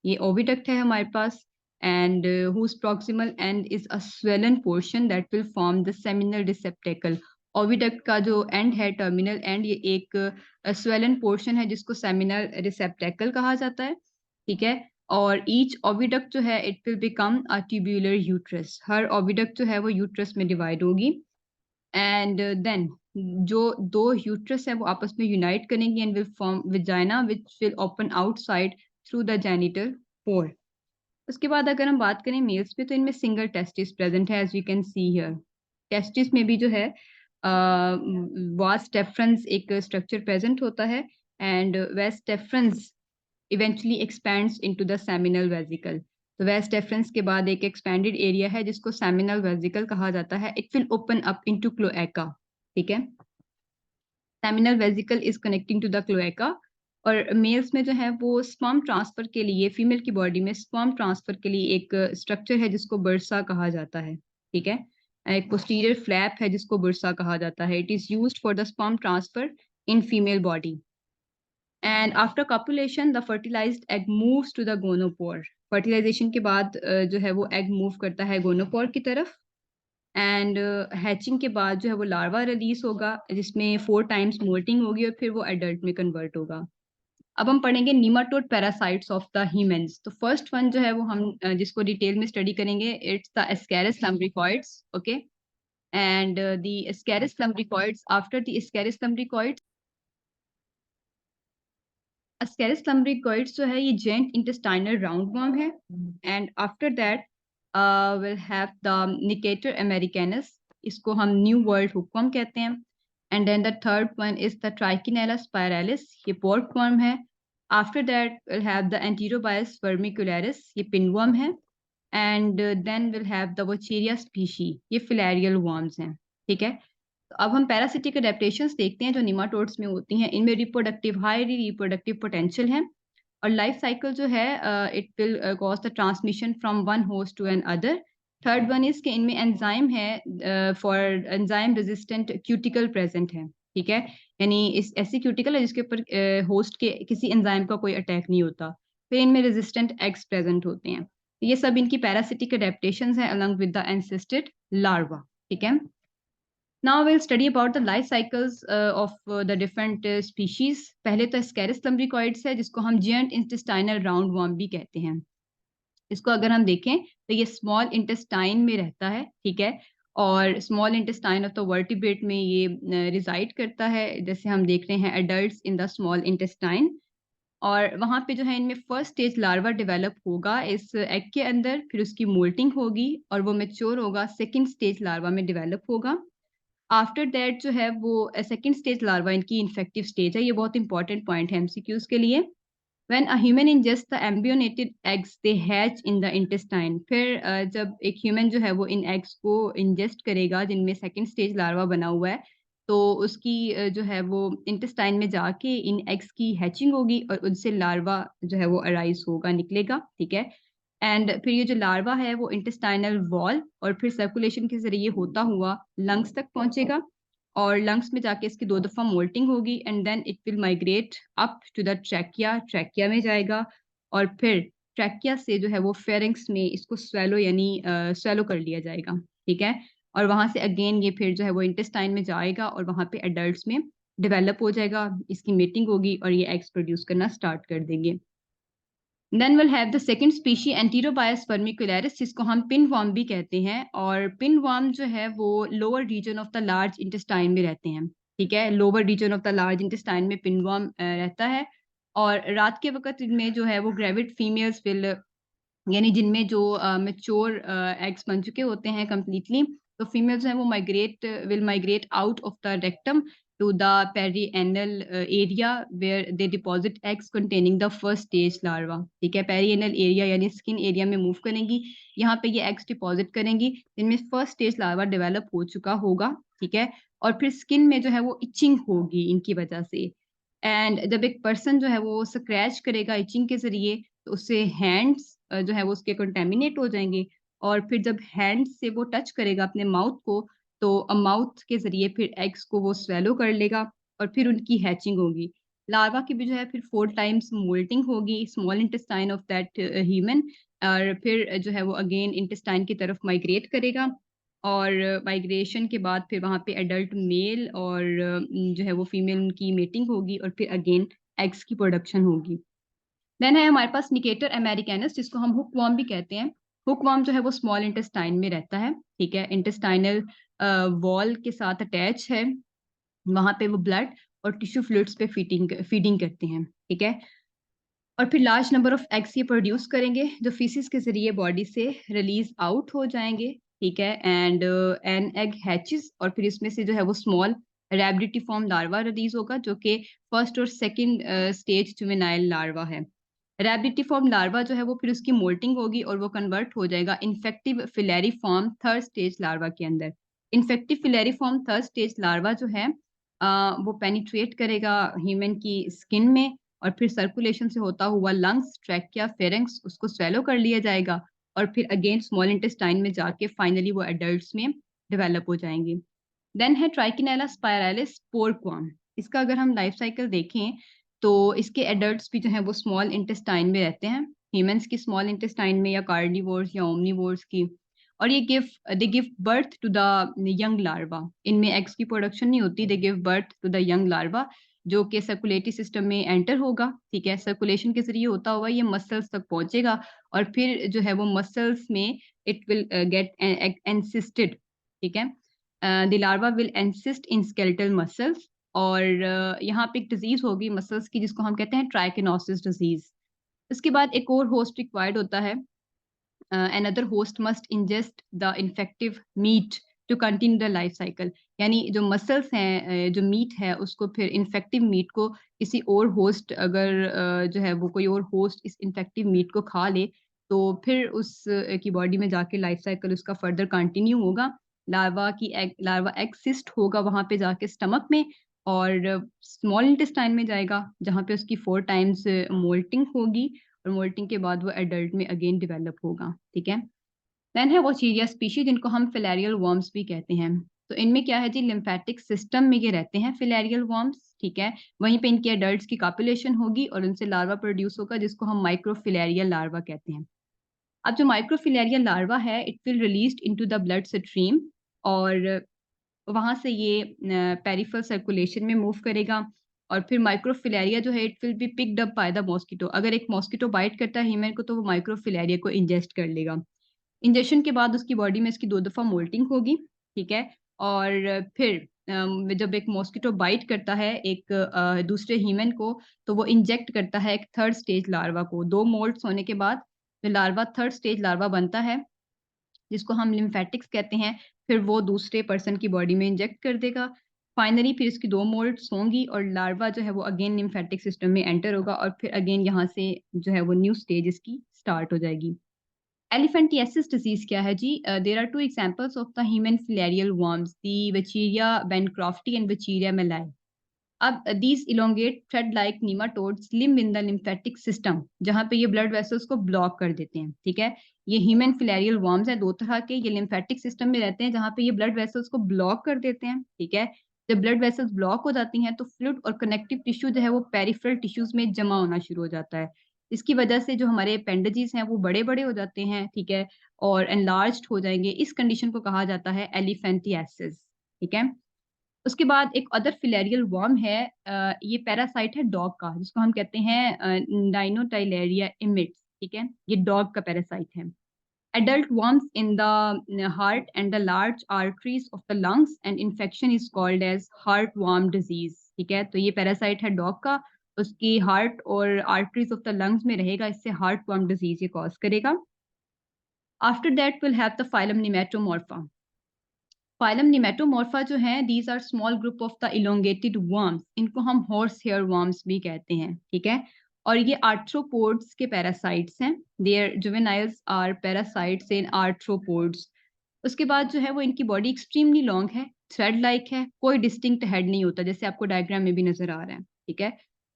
ये ओविडक्ट है हमारे पास, and whose proximal end is a swollen portion that will form the seminal receptacle। Oviduct का जो एंड है, टर्मिनल एंड, ये एक स्वेलन पोर्शन है जिसको सेमिनल रिसेप्टेकल कहा जाता है, ठीक है। और ईच ओविडक्ट जो है it will become a tubular uterus, her oviduct जो है वो यूट्रस में डिवाइड होगी, एंड देन जो दो यूट्रस है वो आपस में यूनाइट करेंगे and will form vagina which will open outside through the genital pore. उसके बाद अगर हम बात करें मेल्स पे तो इनमें सिंगल टेस्टिस प्रेजेंट है, as you can see here. Testis में भी जो है वास डेफरेंस एक स्ट्रक्चर प्रेजेंट होता है, एंड वेस deference eventually expands into the seminal vesicle. तो वेस डेफरेंस के बाद एक एक्सपैंडेड एरिया है जिसको सेमिनल वेसिकल कहा जाता है, it will open up into cloaca, ठीक है। Seminal vesicle is connecting to the cloaca. और मेल्स में जो है वो स्पर्म ट्रांसफर के लिए, फीमेल की बॉडी में स्पर्म ट्रांसफर के लिए एक स्ट्रक्चर है जिसको बर्सा कहा जाता है, ठीक है। एक पोस्टीरियर फ्लैप है जिसको बर्सा कहा जाता है, it is used for the sperm transfer in female body. And after copulation the fertilized egg moves to the gonopore. Fertilization के बाद जो है वो एग मूव करता है गोनोपोर की तरफ, एंड हैचिंग के बाद जो है वो लार्वा रिलीज होगा जिसमें 4 टाइम्स मोल्टिंग होगी और फिर वो एडल्ट में कन्वर्ट होगा। अब हम पढ़ेंगे nematode parasites of the humans. तो फर्स्ट वन जो है वो हम जिसको डिटेल में स्टडी करेंगे, it's the Ascaris lumbricoides, okay. And the Ascaris lumbricoides, after the Ascaris lumbricoides, Ascaris lumbricoides जो है ये जेंट इंटेस्टाइनल राउंडवॉर्म है, and after that will have the Necator americanus, इसको हम न्यू वर्ल्ड हुकवर्म कहते हैं। And then the third one is the Trichinella spiralis, ये porkworm है। After that will have the Enterobius vermicularis, ये pinworm है। And then will have the Wuchereria species, ये filarial worms हैं, ठीक है। तो अब हम पैरासिटिक अडेप्टेशंस देखते हैं जो निमाटोड्स में होती हैं। इनमें रिप्रोडक्टिव, हाईली रिप्रोडक्टिव पोटेंशियल है, और लाइफ साइकिल जो है it will cause the transmission from one host to another. Third one is के इनमें एंजाइम है for enzyme resistant cuticle present है, ठीक है। यानी इस ऐसी क्यूटिकल है जिसके ऊपर होस्ट के किसी एंजाइम का कोई अटैक नहीं होता। फिर इनमें रेजिस्टेंट एग्स प्रेजेंट होते हैं। ये सब इनकी पैरासिटिक अडेप्टेशंस हैं अलॉन्ग विद द एंसेस्टेड लार्वा, ठीक है। Now we'll study about the life cycles of the different species. पहले तो Ascaris lumbricoids है जिसको हम giant intestinal roundworm भी कहते हैं। इसको अगर हम देखें तो ये स्मॉल इंटेस्टाइन में रहता है, ठीक है। और small intestine of the vertebrate में ये रिजाइड करता है, जैसे हम देख रहे हैं adults in the small intestine. और वहाँ पे जो है इनमें फर्स्ट स्टेज लार्वा डेवलप होगा इस एग के अंदर, फिर उसकी मोल्टिंग होगी और वो मेच्योर होगा, सेकेंड स्टेज लार्वा में डेवलप होगा। आफ्टर दैट जो है वो सेकंड स्टेज लार्वा इनकी इन्फेक्टिव स्टेज है, ये बहुत इंपॉर्टेंट पॉइंट है एमसीक्यूज के लिए। When a human ingest the embryonated eggs they hatch in the intestine. फिर जब एक ह्यूमन जो है वो इन एग्स को इंजेस्ट करेगा जिनमें सेकंड स्टेज लार्वा बना हुआ है, तो उसकी जो है वो इंटेस्टाइन में जाके इन एग्स की हैचिंग होगी और उनसे लार्वा जो है वो अराइज होगा, निकलेगा, ठीक है। एंड फिर ये जो लार्वा है वो इंटेस्टाइनल वॉल और फिर सर्कुलेशन के जरिए होता हुआ लंग्स तक पहुंचेगा, और लंग्स में जाके इसकी 2 दफा मोल्टिंग होगी, and then it will migrate up to the trachea, trachea में जाएगा, और फिर ट्रैकिया से जो है वो फेरिंक्स में इसको स्वेलो यानी स्वेलो कर लिया जाएगा, ठीक है। और वहां से अगेन ये फिर जो है वो इंटेस्टाइन में जाएगा और वहां पे एडल्ट्स में डेवलप हो जाएगा, इसकी मीटिंग होगी और ये एग्स प्रोड्यूस करना स्टार्ट कर देंगे। Then will have the second species Enterobius vermicularis, जिसको हम पिनवर्म भी कहते हैं। और पिनवर्म जो है वो lower region of the large intestine में रहते हैं, ठीक है। Lower region of the large intestine में पिनवर्म रहता है, और रात के वक्त इनमें जो है वो ग्रेविड फीमेल्स विल, यानी जिनमें जो मैच्योर एग्स बन चुके होते हैं कंप्लीटली, तो फीमेल्स हैं वो will migrate out of the rectum to the perianal area where they deposit eggs containing the first stage larvae, ठीक है। पेरिएनल एरिया यानी स्किन एरिया में मूव करेंगी, यहाँ पे ये एग्स डिपॉजिट करेंगी जिनमें फर्स्ट स्टेज लार्वा डेवलप हो चुका होगा, ठीक है। और फिर स्किन में जो है वो इचिंग होगी इनकी वजह से, एंड जब एक पर्सन जो है वो स्क्रैच करेगा इचिंग के ज़रिए, तो उससे हैंड्स जो है वो उसके कंटेमिनेट हो जाएँगे और फिर जब हैंड से वो टच करेगा अपने माउथ को, तो माउथ के ज़रिए फिर एग्स को वो स्वैलो कर लेगा और फिर उनकी हैचिंग होगी। लार्वा की भी जो है फिर 4 टाइम्स मोल्टिंग होगी, small intestine of that human और फिर जो है वो अगेन इंटेस्टाइन की तरफ माइग्रेट करेगा और माइग्रेशन के बाद फिर वहाँ पे एडल्ट मेल और जो है वो फीमेल की मेटिंग होगी और फिर अगेन एग्स की प्रोडक्शन होगी। देन है हमारे पास निकेटर अमेरिकैनस जिसको हम हुकवर्म भी कहते हैं। हुकवर्म जो है वो स्मॉल इंटेस्टाइन में रहता है, ठीक है? इंटेस्टाइनल वॉल के साथ अटैच है, वहाँ पे वो ब्लड और टिश्यू फ्लूइड्स पे फीडिंग करते हैं, ठीक है? और फिर लार्ज नंबर ऑफ एग्स ये प्रोड्यूस करेंगे जो फीसिस के ज़रिए बॉडी से रिलीज़ आउट हो जाएँगे, ठीक है? एंड एन एग हैचेस और फिर इसमें से जो है वो स्मॉल रैबिडिटिफॉर्म लार्वा रिलीज़ होगा जो कि फर्स्ट और सेकंड स्टेज जुवेनाइल लार्वा है। रैबिडिटिफॉर्म लार्वा जो है वो फिर उसकी मोल्टिंग होगी और वो कन्वर्ट हो जाएगा इन्फेक्टिव फिलेरिफॉर्म थर्ड स्टेज लार्वा के अंदर। इन्फेक्टिव फिलेरिफॉर्म थर्ड स्टेज लार्वा जो है वो पेनिट्रेट करेगा ह्यूमन की स्किन में और फिर सर्कुलेशन से होता हुआ लंग्स, ट्रैकिया, फेरिंक्स उसको स्वेलो कर लिया जाएगा और फिर अगेन स्मॉल इंटेस्टाइन में जाके फाइनली वो एडल्ट्स में डेवलप हो जाएँगे। देन है ट्राइकिनेला स्पाइरालिस पोरक्वाम। इसका अगर हम लाइफ साइकिल देखें, तो इसके एडल्ट्स भी जो हैं वो स्मॉल इंटेस्टाइन में रहते हैं। ह्यूमन्स की स्मॉल इंटेस्टाइन में या कार्निवोर्स या ओमनिवोर्स की और ये they give birth to the young larvae. इनमें एग्स की प्रोडक्शन नहीं होती, they give birth to the young larvae जो कि सर्कुलेटरी सिस्टम में एंटर होगा, ठीक है? सर्कुलेशन के ज़रिए होता हुआ ये मसल्स तक पहुँचेगा और फिर जो है वो मसल्स में इट विल गेट एनसिस्टेड, ठीक है? The larva will encyst in skeletal muscles और यहाँ पे एक डिज़ीज़ होगी मसल्स की जिसको हम कहते हैं ट्राइकोनोसिस डिज़ीज़। उसके बाद एक और होस्ट रिक्वायर्ड होता है another host must ingest the infective meat to continue the life cycle यानी जो मसल्स हैं जो मीट है उसको फिर इन्फेक्टिव मीट को किसी और होस्ट अगर जो है वो कोई और होस्ट इस इन्फेक्टिव मीट को खा ले तो फिर उस की बॉडी में जाके लाइफ साइकिल उसका फर्दर कंटिन्यू होगा लार्वा एग सिस्ट होगा वहां पे जाके स्टमक में और स्मॉल इंटेस्टाइन में जाएगा जहाँ पे उसकी 4 टाइम्स मोल्टिंग होगी और मोल्टिंग के बाद वो एडल्ट में अगेन डेवलप होगा, ठीक है? देन है वोचीरिया स्पीशीज़ जिनको हम फिलेरियल वर्म्स भी कहते हैं। तो इनमें क्या है जी लिम्फेटिक सिस्टम में ये रहते हैं फिलेरियल वर्म्स, ठीक है? वहीं पे इनके एडल्ट्स की कॉपुलेशन होगी और उनसे लार्वा प्रोड्यूस होगा जिसको हम माइक्रोफिलेरियल लार्वा कहते हैं। अब जो माइक्रोफिलेरियल लार्वा है it will released into the blood stream और वहाँ से ये पेरिफेरल सर्कुलेशन में मूव करेगा और फिर माइक्रोफिलेरिया जो है it will be picked up by the mosquito. अगर एक मॉस्किटो बाइट करता है ह्यूमन को तो वो माइक्रोफिलेरिया को इंजेस्ट कर लेगा। इंजेक्शन के बाद उसकी बॉडी में इसकी 2 दफ़ा मोल्टिंग होगी, ठीक है? और फिर जब एक मॉस्किटो बाइट करता है एक दूसरे ह्यूमन को तो वो इंजेक्ट करता है एक थर्ड स्टेज लार्वा को। 2 मोल्ट्स होने के बाद जो लार्वा थर्ड स्टेज लार्वा बनता है जिसको हम लिम्फेटिक्स कहते हैं, फिर वो दूसरे पर्सन की बॉडी में इंजेक्ट कर देगा। फाइनली फिर इसकी 2 मोल्ड्स होंगी और लार्वा जो है वो अगेन लिम्फेटिक सिस्टम में एंटर होगा और फिर अगेन यहाँ से जो है वो न्यू स्टेज इसकी स्टार्ट हो जाएगी। एलिफेंटिएसिस डिज़ीज़ क्या है जी? There are 2 examples of the human filarial worms, the Wuchereria bancrofti and Wuchereria malayi. अब these elongate thread like nematodes live in the lymphatic system जहाँ पे ये ब्लड वेसल्स को ब्लॉक कर देते हैं, ठीक है? ये ह्यूमन फिलेरियल वर्म्स हैं 2 तरह के, ये लिम्फेटिक सिस्टम में रहते हैं जहाँ पे ये ब्लड वेसल्स को ब्लॉक कर देते हैं, ठीक है? जब ब्लड वेसल्स ब्लॉक हो जाती हैं तो फ्लूइड और कनेक्टिव टिश्यू जो है वो पेरिफेरल टिश्यूज़ में जमा होना शुरू हो जाता है। इसकी वजह से जो हमारे अपेंडेजेस हैं वो बड़े-बड़े हो जाते हैं, ठीक है? और एनलार्ज्ड हो जाएँगे। इस कंडीशन को कहा जाता है एलिफेंटिएसिस, ठीक है? उसके बाद एक अदर फिलेरियल वर्म है ये पैरासाइट है डॉग का जिसको हम कहते हैं डाइनोटाइलेरिया इमिड्स, ठीक है? ये डॉग का पैरासाइट है। Adult worms in the heart and the large arteries of the lungs and infection is called as heartworm disease, ठीक है? तो ये पैरासाइट है डॉग का, उसकी हार्ट और आर्टरीज ऑफ द लंग्स में रहेगा, इससे हार्टवर्म डिजीज ये कॉज करेगा। After that will have the phylum Nematomorpha. Phylum Nematomorpha जो हैं these are small group of the elongated worms, इनको हम हॉर्स हेयर वर्म्स भी कहते हैं, ठीक है? और ये आर्थ्रोपोड्स के पैरासाइट्स हैं। Their juveniles are parasites in arthropods. उसके बाद जो है वो इनकी बॉडी एक्सट्रीमली लॉन्ग है, थ्रेड लाइक है, कोई डिस्टिंक्ट हेड नहीं होता जैसे आपको डायग्राम में भी नज़र आ रहा है, ठीक है?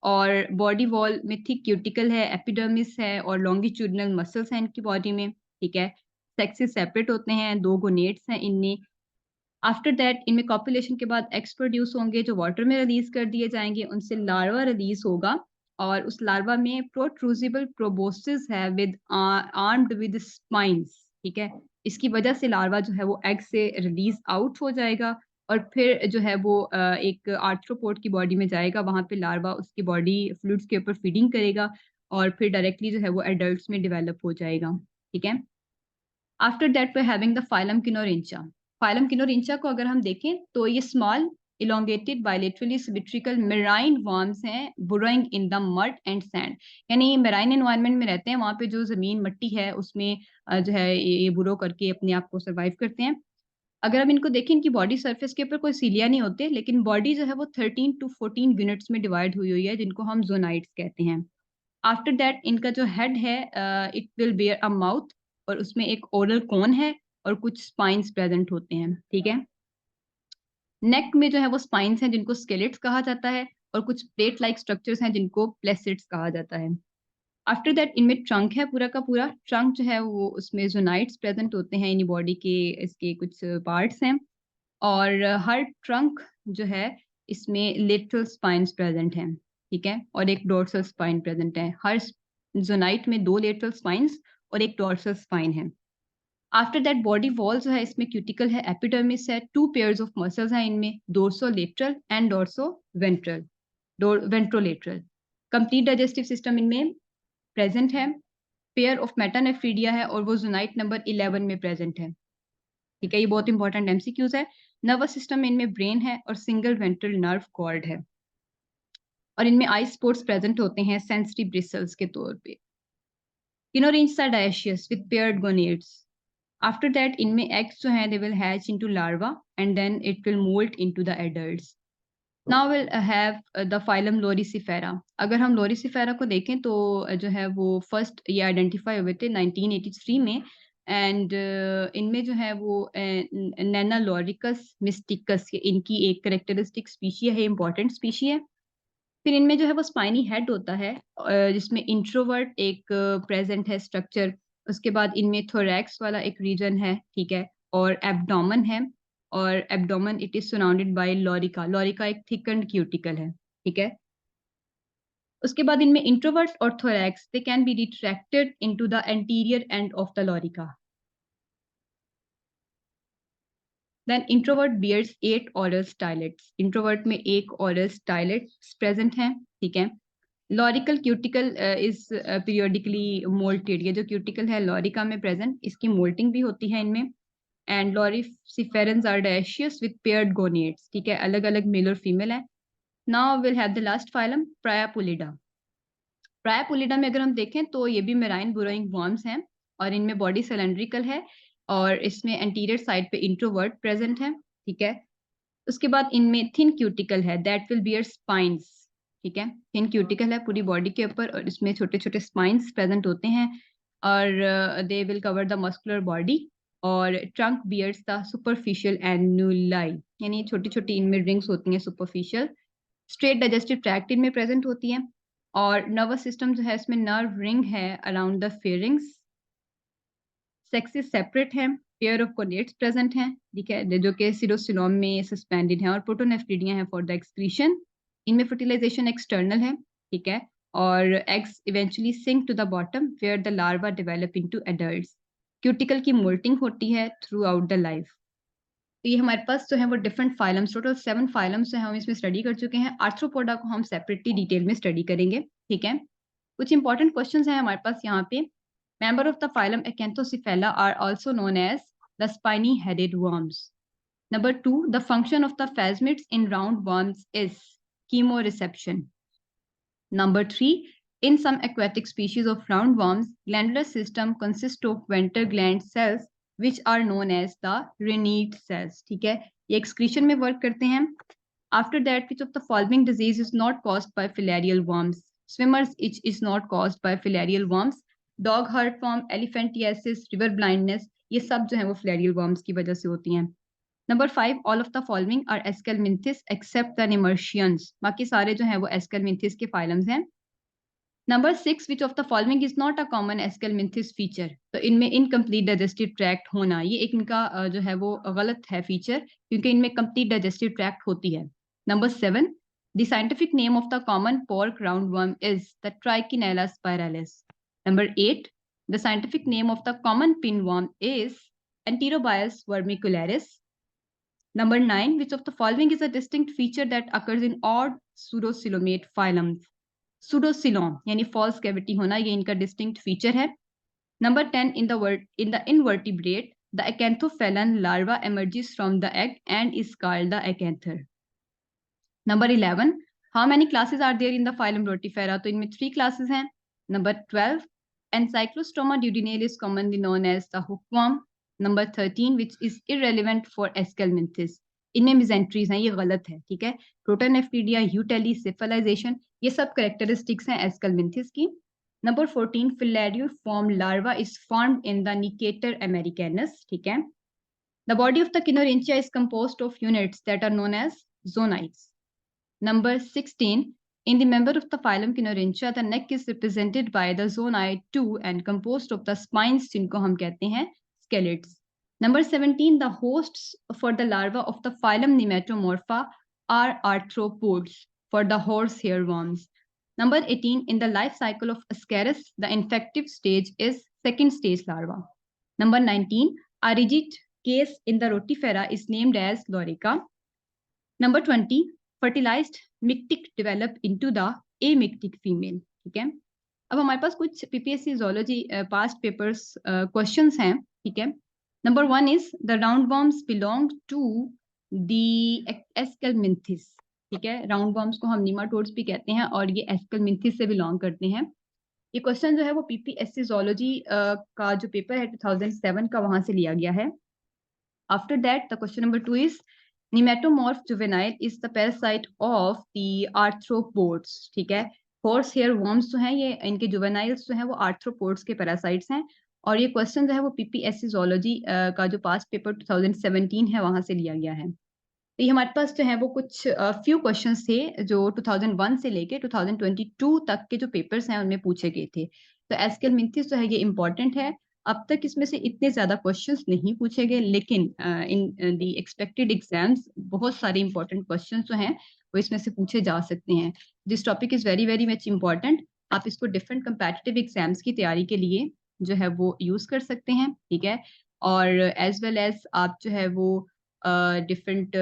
और बॉडी वॉल में थिक क्यूटिकल है, एपिडर्मिस है और लॉन्गिट्यूडिनल मसल्स हैं इनकी बॉडी में, ठीक है। सेक्सेस सेपरेट होते हैं, 2 गोनेट्स हैं इनमें। आफ्टर दैट इनमें कॉपुलेशन के बाद एग्स प्रोड्यूस होंगे जो वाटर में रिलीज कर दिए जाएंगे, उनसे लार्वा रिलीज होगा और उस लार्वा में प्रोट्रूजिबल प्रोबोसिस है विद आर्म्ड विद स्पाइंस, ठीक है। इसकी वजह से लार्वा जो है वो एग से रिलीज आउट हो जाएगा और फिर जो है वो एक आर्थ्रोपोड की बॉडी में जाएगा, वहां पे लार्वा उसकी बॉडी फ्लूइड्स के ऊपर फीडिंग करेगा और फिर डायरेक्टली जो है वो एडल्ट्स में डेवलप हो जाएगा, ठीक है। After that we having the phylum Kinorhyncha. Phylum Kinorhyncha को अगर हम देखें तो ये small elongated bilaterally symmetrical marine worms हैं burrowing in the mud and sand, यानी मेराइन एनवायरनमेंट में रहते हैं, वहां पे जो जमीन मट्टी है उसमें जो है ये बुरो करके अपने आप को सर्वाइव करते हैं। अगर हम इनको देखें इनकी बॉडी सरफेस के ऊपर कोई सीलिया नहीं होते, लेकिन बॉडी जो है वो 13 to 14 यूनिट्स में डिवाइड हुई हुई है जिनको हम जोनाइट्स कहते हैं। आफ्टर दैट इनका जो हेड है it will bear a mouth और उसमें एक ओरल कोन है और कुछ स्पाइंस प्रेजेंट होते हैं, ठीक है। नेक में जो है वो स्पाइंस हैं जिनको स्केलेट्स कहा जाता है और कुछ प्लेट लाइक स्ट्रक्चर्स हैं जिनको प्लेसिड्स कहा जाता है। आफ्टर दैट इनमें ट्रंक है, पूरा का पूरा ट्रंक जो है वो उसमें जोनाइट्स प्रेजेंट होते हैं, इन बॉडी के इसके कुछ पार्ट्स हैं और हर ट्रंक जो है इसमें लेटरल स्पाइंस प्रेजेंट हैं, ठीक है, और एक डोर्सल स्पाइन प्रेजेंट है। हर जोनाइट में 2 लेटरल स्पाइंस और एक डोर्सल स्पाइन है। आफ्टर दैट बॉडी वॉल जो है इसमें क्यूटिकल है, एपिडर्मिस है, 2 पेयर्स ऑफ मसल्स हैं इनमें, dorso lateral and dorso ventral, ventrolateral. Complete digestive system इनमें प्रेजेंट है, पेयर ऑफ मेटानेफ्रीडिया है और वो जोनाइट नंबर 11 में प्रेजेंट है, ठीक है। ये बहुत इंपॉर्टेंट एमसीक्यूज है। नर्वस सिस्टम में इनमें ब्रेन है और सिंगल वेंट्रल नर्व कॉर्ड है और इनमें आई स्पोर्ट्स प्रेजेंट होते हैं सेंसिटिव ब्रिसल्स के तौर पे। Kinorhyncha are dioecious with paired gonads. After that इनमें एग्स जो हैं they will hatch into larva and then it will moult into the adults. Now will have the phylum Loricifera. अगर हम लोरिसिफेरा को देखें तो जो है वो फर्स्ट ये आइडेंटिफाई हुए थे 1983 में एंड इनमें जो है वो नैनालोरिकस मिस्टिकस इनकी एक करेक्टरिस्टिक स्पीशी है, इंपॉर्टेंट स्पीशी है। फिर इनमें जो है वो स्पाइनी हेड होता है जिसमें इंट्रोवर्ट एक प्रेजेंट है स्ट्रक्चर। उसके बाद इनमें थोरैक्स वाला एक रीजन है, ठीक है, और एब्डोमेन है और abdomen it is surrounded by lorica. Lorica एक थिकन्ड क्यूटिकल है, ठीक है। उसके बाद इनमें इंट्रोवर्ट और thorax they can be retracted into the anterior end of the lorica. Then introvert bears 8 oral stylets। Introvert में 1 oral stylets प्रेजेंट हैं, ठीक है। Lorical cuticle is periodically moulted. ये जो क्यूटिकल है लॉरिका में प्रेजेंट, इसकी मोल्टिंग भी होती है इनमें। And loriciferans are dioecious with paired gonads, ठीक है, अलग अलग मेल और फीमेल है। Now will have the last phylum Priapulida. Priapulida में अगर हम देखें तो ये भी मेराइन बुरोइंग वर्म्स हैं और इनमें बॉडी सिलेंड्रिकल है और इसमें एंटीरियर साइड पे इंट्रोवर्ट प्रेजेंट है, ठीक है। उसके बाद इनमें थिन क्यूटिकल है दैट विल बियर स्पाइंस, ठीक है। थिन क्यूटिकल है पूरी बॉडी के ऊपर और इसमें छोटे छोटे स्पाइंस प्रेजेंट होते हैं और they will cover the muscular body और ट्रंक बियर्स द सुपरफिशियल एन्युलाई, यानी छोटी छोटी इनमें रिंग्स होती हैं सुपरफिशियल। स्ट्रेट डाइजेस्टिव ट्रैक्ट इनमें प्रेजेंट होती है और नर्वस सिस्टम जो है इसमें नर्व रिंग है around the pharynx. Sexes separate हैं, पेयर ऑफ कोनेट्स प्रेजेंट हैं, ठीक है, जो कि सिरोसिलोम में सस्पेंडेड हैं और प्रोटोनेफ्रिडिया हैं फॉर द एक्सक्रीशन। इनमें फर्टिलाइजेशन एक्सटर्नल है, ठीक है, और eggs eventually sink to the bottom where the larvae develop into adults. Cuticle की मोल्टिंग होती है थ्रू आउट द लाइफ। तो ये हमारे पास जो है वो डिफरेंट फाइलम्स, टोटल 7 फाइलम्स जो है हम इसमें स्टडी कर चुके हैं। आर्थ्रोपोडा को हम सेपरेटली डिटेल में स्टडी करेंगे, ठीक है। कुछ इंपॉर्टेंट क्वेश्चंस हैं हमारे पास यहाँ पे। Member of the phylum Acanthocephala are also known as the spiny-headed worms. Number 2, the function of the phasmids in roundworms is chemoreception. Number 3, in some aquatic species of roundworms, glandular system consists of ventral gland cells which are known as the renate cells. ठीक है, ये excretion में work करते हैं। After that, which of the following disease is not caused by filarial worms? Swimmer's itch is not caused by filarial worms. Dog heartworm, elephantiasis, river blindness, ये सब जो है वो फ्लैरियल वर्म्स की वजह से होती हैं। Number 5, all of the following are Aschelminthes except the nemerteans, बाकी सारे जो हैं वो एस्केलमिंथिस के फाइलम्स हैं। Number 6, which of the following is not a common Aschelminthes feature, तो इनमें इनकम्प्लीट डाइजेस्टिव ट्रैक्ट होना, ये एक इनका जो है वो गलत है फीचर, क्योंकि इनमें कंप्लीट डाइजेस्टिव ट्रैक्ट होती है। Number 7, the scientific name of the common pork roundworm is the Trichinella spiralis. Number 8, the scientific name of the common pinworm is Enterobius vermicularis. Number 9, which of the following is a distinct feature that occurs in odd pseudocoelomate phylums? Pseudocoelom यानी false cavity होना, ये इनका distinct feature है। Number 10, in the invertebrate, the acanthophallus larva emerges from the egg and is called the acanther. Number 11, how many classes are there in the phylum Rotifera? तो इनमें 3 classes हैं। Number 12, Encyclostoma duodenale is commonly known as the hookworm. Number 13, which is irrelevant for Aschelminthis. इनमें mesenteries हैं, ये गलत है, ठीक है। प्रोटोनेफ्रीडिया, यूटेली, सिफलाइजेशन, ये सब करेक्टरिस्टिक्स हैं एस्केलमिंथिस की। Number 14, filariform larva is formed in the Necator americanus, ठीक है। The body of the Kinorhyncha is composed of units that are known as zonites. Number 16, in the member of the phylum Kinorentia, the neck is represented by the zonoid 2 and composed of the spines, जिनको हम कहते हैं scalets. Number 17, the hosts for the larva of the phylum Nematomorpha are arthropods for the horsehair worms. Number 18, in the life cycle of Ascaris, the infective stage is second stage larva. Number 19, a rigid case in the Rotifera is named as Lorica. Number 20, fertilized mictic develop into the amictic female, ठीक है। अब हमारे पास कुछ PPSC zoology past papers questions हैं, ठीक है। Number 1 is the roundworms belong to the Aschelminthes, ठीक है। राउंडवॉर्म्स को हम नीमाटोड्स भी कहते हैं और ये एस्केलमिंथिस से बिलोंग करते हैं। ये क्वेश्चन जो है वो पीपीएससी ज़ूलॉजी का जो पेपर है 2007 का, वहां से लिया गया है। After that, the question number 2 is Nematomorph juvenile is the parasite of the arthropods, ठीक है। हॉर्स हेयर वर्म्स जो हैं ये इनके जुवेनाइल्स जो हैं वो आर्थ्रोपोड्स के पैरासाइट्स हैं, और ये क्वेश्चन जो है वो पीपीएससी ज़ूलॉजी का जो पास्ट पेपर 2017 है वहां से लिया गया है। तो ये हमारे पास जो है वो कुछ फ्यू क्वेश्चंस थे जो 2001 से लेके 2022 तक के जो पेपर्स हैं उनमें पूछे गए थे। तो एस्केलमिंथिस जो है ये इम्पॉर्टेंट है। अब तक इसमें से इतने ज्यादा क्वेश्चंस नहीं पूछे गए, लेकिन इन दी एक्सपेक्टेड एग्जाम्स बहुत सारे इंपॉर्टेंट क्वेश्चंस जो हैं वो इसमें से पूछे जा सकते हैं। This topic is very very much important. आप इसको डिफरेंट कंपैटिटिव एग्जाम्स की तैयारी के लिए जो है वो यूज कर सकते हैं, ठीक है। और एज वेल एज आप जो है वो डिफरेंट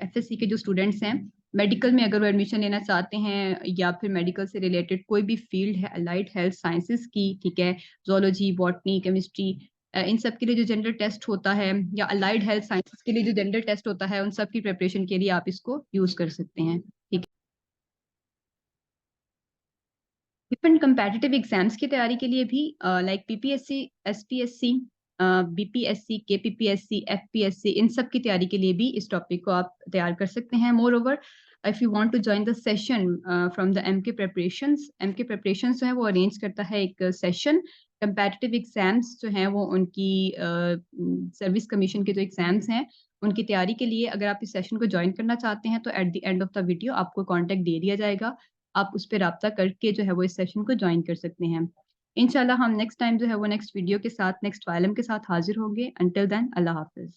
एफएससी के जो स्टूडेंट्स हैं, मेडिकल में अगर वो एडमिशन लेना चाहते हैं या फिर मेडिकल से रिलेटेड कोई भी फील्ड है अलाइड हेल्थ साइंसेज की, ठीक है, जोलॉजी, बॉटनी, केमिस्ट्री, इन सब के लिए जो जनरल टेस्ट होता है या अलाइड हेल्थ साइंसेज के लिए जो जनरल टेस्ट होता है, उन सब की प्रिपरेशन के लिए आप इसको यूज कर सकते हैं, ठीक है। डिफरेंट कंपेटिटिव एग्जाम्स की तैयारी के लिए भी like PPSC, SPSC, BPSC, KPPSC, FPSC, इन सब की तैयारी के लिए भी इस टॉपिक को आप तैयार कर सकते हैं। Moreover, if you want to join the session from the MK preparations जो है वो अरेंज करता है एक सेशन। कंपेटिटिव एग्जाम्स जो हैं वो उनकी सर्विस कमीशन के जो एग्जाम्स हैं उनकी तैयारी के लिए अगर आप इस सेशन को ज्वाइन करना चाहते हैं तो at the end of the video आपको कॉन्टैक्ट दे दिया जाएगा, आप उस पर रब्ता करके जो है वो इस सेशन को ज्वाइन कर सकते हैं। इंशाल्लाह हम नेक्स्ट टाइम जो है वो नेक्स्ट वीडियो के साथ, नेक्स्ट फाइलम के साथ हाजिर होंगे। अंटिल देन, अल्लाह हाफिज।